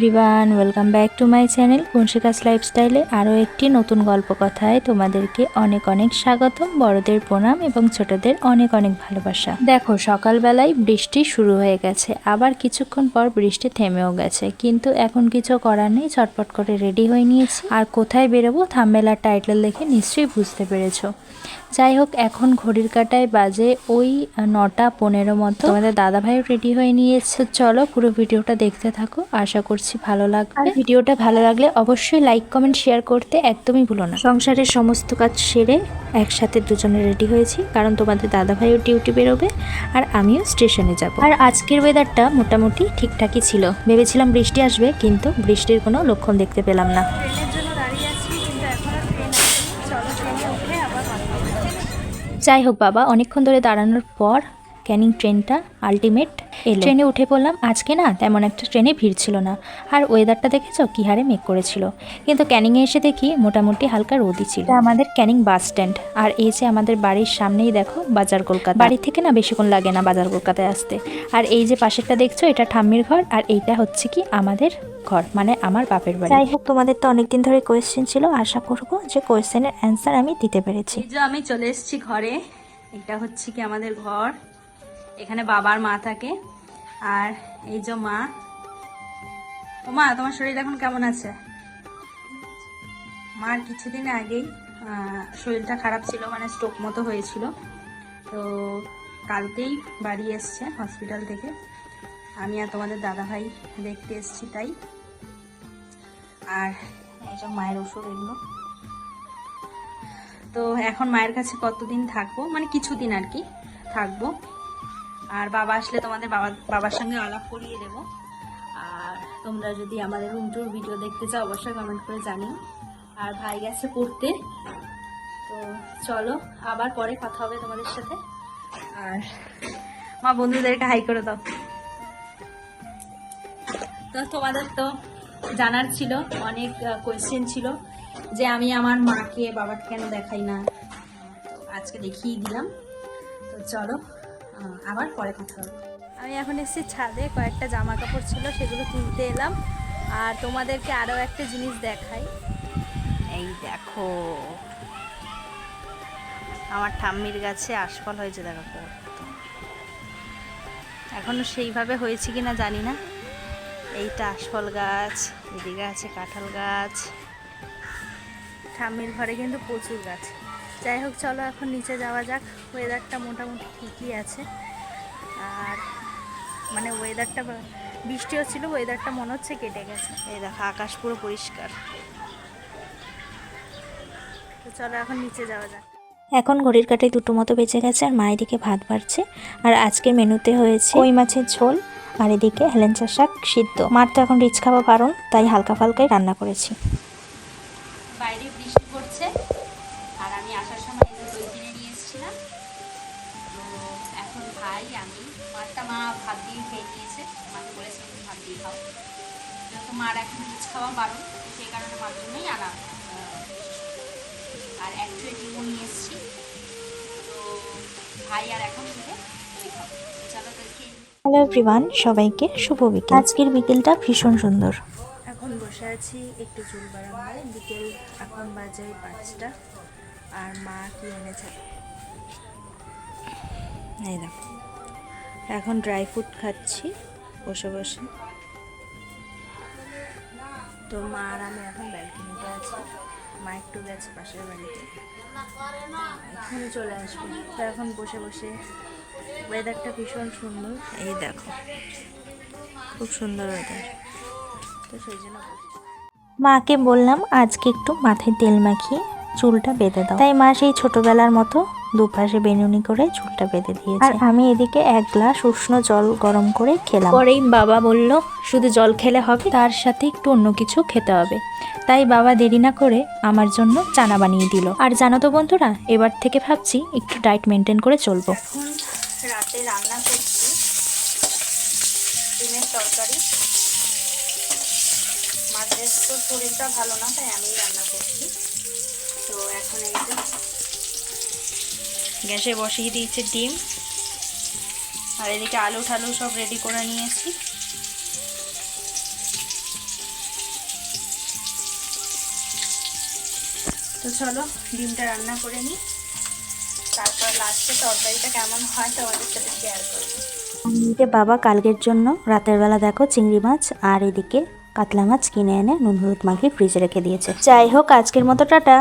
Everyone, welcome back to my channel কুনশিকাস লাইফস্টাইলে আরও একটি নতুন গল্প কথায় তোমাদেরকে অনেক অনেক স্বাগতম। বড়দের প্রণাম এবং ছোটদের অনেক অনেক ভালোবাসা। দেখো, সকালবেলায় বৃষ্টি শুরু হয়ে গেছে, আবার কিছুক্ষণ পর বৃষ্টি থেমেও গেছে, কিন্তু এখন কিছু করার নেই, চটপট করে রেডি হয়ে নিয়েছি। আর কোথায় বেরোবো থাম্বনেল আর টাইটেল দেখে নিশ্চয়ই বুঝতে পেরেছো। যাই হোক, এখন ঘড়ির কাঁটায় বাজে ওই 9:15 মতো। তোমাদের দাদাভাইও রেডি হয়ে নিয়েছে। চলো পুরো ভিডিওটা দেখতে থাকো, আশা করছি ভালো লাগবে। আর ভিডিওটা ভালো লাগলে অবশ্যই লাইক কমেন্ট শেয়ার করতে একদমই ভুলো না। সংসারের সমস্ত কাজ সেরে একসাথে দুজনে রেডি হয়েছি, কারণ তোমাদের দাদাভাইও ডিউটি বেরোবে আর আমিও স্টেশনে যাব। আর আজকের ওয়েদারটা মোটামুটি ঠিকঠাকই ছিল। ভেবেছিলাম বৃষ্টি আসবে, কিন্তু বৃষ্টির কোনো লক্ষণ দেখতে পেলাম না। যাই হোক বাবা, অনেকক্ষণ ধরে দাঁড়ানোর পর ক্যানিং ট্রেনটা আলটিমেট এলো। ট্রেনে উঠে পড়লাম। আজকে না তেমন একটা ট্রেনে ভিড় ছিল না, আর ওয়েদারটা দেখেছো কি হারে মেঘ করেছিল, কিন্তু ক্যানিংয়ে এসে দেখি মোটামুটি হালকা রোদই ছিল। আমাদের ক্যানিং বাস স্ট্যান্ড, আর এই যে আমাদের বাড়ির সামনেই দেখো বাজার কলকাতা। বাড়ি থেকে না বেশিক্ষণ লাগে না বাজার কলকাতায় আসতে। আর এই যে পাশেরটা দেখছো, এটা ঠাম্মির ঘর, আর এইটা হচ্ছে কি আমাদের ঘর, মানে আমার বাপের বাড়ি। যাই হোক, তোমাদের তো অনেকদিন ধরে কোয়েশ্চেন ছিল, আশা করবো যে কোয়েশ্চেনের অ্যান্সার আমি দিতে পেরেছি। এই যে আমি চলে এসেছি ঘরে। এটা হচ্ছে কি আমাদের ঘর, এখানে বাবার মা থাকে। আর এই যে মা। ও মা, তোমার শরীর এখন কেমন আছে? মার কিছুদিন আগেই শরীরটা খারাপ ছিল, মানে স্ট্রোক মতো হয়েছিল। তো কালকেই বাড়ি এসছে হসপিটাল থেকে। আমি আর তোমাদের দাদাভাই দেখতে এসছি তাই। আর এই যে মায়ের ওষুধ এগুলো। তো এখন মায়ের কাছে কতদিন থাকবো, মানে কিছুদিন আর কি থাকবো। আর বাবা আসলে তোমাদের বাবার সঙ্গে আলাপ করিয়ে দেবো। আর তোমরা যদি আমাদের রুম টুর ভিডিও দেখতে চাও অবশ্যই কমেন্ট করে জানিও। আর ভাই গেছে পড়তে। তো চলো আবার পরে কথা হবে তোমাদের সাথে। আর মা বন্ধুদেরকে হাই করে দাও। তো তোমাদের তো জানার ছিল, অনেক কোয়েশ্চেন ছিল যে আমি আমার মাকে বাবাকে কেন দেখাই না। তো আজকে দেখিয়ে দিলাম। তো চলো আবার পরে কথা হবে। আমি এখন এসেছি ছাদে, কয়েকটা জামা কাপড় ছিল সেগুলো তুলতে এলাম। আর তোমাদেরকে আরও একটা জিনিস দেখাই। এই দেখো, আমার ঠাম্মির গাছে আশফল হয়েছে। দেখো এখনো সেইভাবে হয়েছে কিনা জানি না। এইটা আশফল গাছ, এদিকে আছে কাঁঠাল গাছ। ঠাম্মির ঘরে কিন্তু প্রচুর গাছ। যাই হোক, চলো এখন নিচে যাওয়া যাক। ওয়েদারটা মোটামুটি ঠিকই আছে। আর মানে ওয়েদারটা বৃষ্টিও ছিল, ওয়েদারটা মনে হচ্ছে কেটে গেছে। এই দেখো আকাশ পুরো পরিষ্কার। তো চলো এখন নিচে যাওয়া যাক। এখন ঘড়ির কাঁটায় 2টো মতো বেঁচে গেছে, আর মা এদিকে ভাত বাড়ছে। আর আজকের মেনুতে হয়েছে কই মাছের ঝোল, আর এদিকে হেলেঞ্চা শাক সিদ্ধ। মার তো এখন রিচ খাওয়া বারণ, তাই হালকা ফালকাই রান্না করেছি। বাইরে বৃষ্টি পড়ছে, আর আমি আসার সময় দই কিনে নিয়ে এসেছিলাম। তো এখন ভাই আমি মারটা মা ভাত দিয়ে খেয়ে নিয়েছে। মাকে বলেছি তুমি ভাত দিয়ে খাও, যেহেতু মার এখন রিচ খাওয়া বারণ, সেই কারণে মার জন্যই আনা। আর এক ট্রে ডিমও নিয়ে এসেছি। তো ভাই আর এখন থেকে দই খাবো। চলো দই খেয়ে। হ্যালো এভরিওয়ান, সবাইকে শুভ বিকেল। আজকের বিকেলটা ভীষণ সুন্দর। এখন বসে আছি একটু চুল বারান্দায়। বিকেল এখন বাজে 5টা। আর মা কি এনেছে এই দেখো। এখন ড্রাই ফ্রুট খাচ্ছি বসে বসে। তো মা আর আমি এখন ব্যালকনিতে আছি। মা একটু গেছে পাশের বাড়িতে, এখনই চলে আসবে। তো এখন বসে বসে, ওয়েদারটা ভীষণ সুন্দর। এই দেখো খুব সুন্দর ওয়েদার। তো সেই জন্য মাকে বললাম আজকে একটু মাথায় তেল মাখিয়ে চুলটা বেঁধে দাও, তাই মা সেই ছোটবেলার মতো দুপাশে বেনুনি করে চুলটা বেঁধে দিয়েছে। আর আমি এদিকে 1 গ্লাস উষ্ণ জল গরম করে খেলাম। পরেই বাবা বলল শুধু জল খেলে হবে, তার সাথে একটু অন্য কিছু খেতে হবে। তাই বাবা দেরি না করে আমার জন্য চানা বানিয়ে দিল। আর জানো তো বন্ধুরা, এবার থেকে ভাবছি একটু ডায়েট মেনটেন করে চলবো। এখন রাতে রান্না করছি ডিমের তরকারি। মাঝের তো শরীরটা ভালো না, তাই আমি রান্না করছি। তো এখন এই যে গ্যাসে বসিয়ে দিয়েছি ডিম, আর এদিকে আলু ঠালু সব রেডি করে নিয়েছি। তো চলো ডিমটা রান্না করে নিই, তারপর লাস্টে তরকারিটা কেমন হয় তোমাদের সাথে শেয়ার করবো। এদিকে বাবা কালকের জন্য রাতের বেলা দেখো চিংড়ি মাছ আর এদিকে কাতলা মাছ কিনে এনে নুন হলুদ মাখিয়ে ফ্রিজে রেখে দিয়েছে। যাই হোক আজকের মতো টাটা।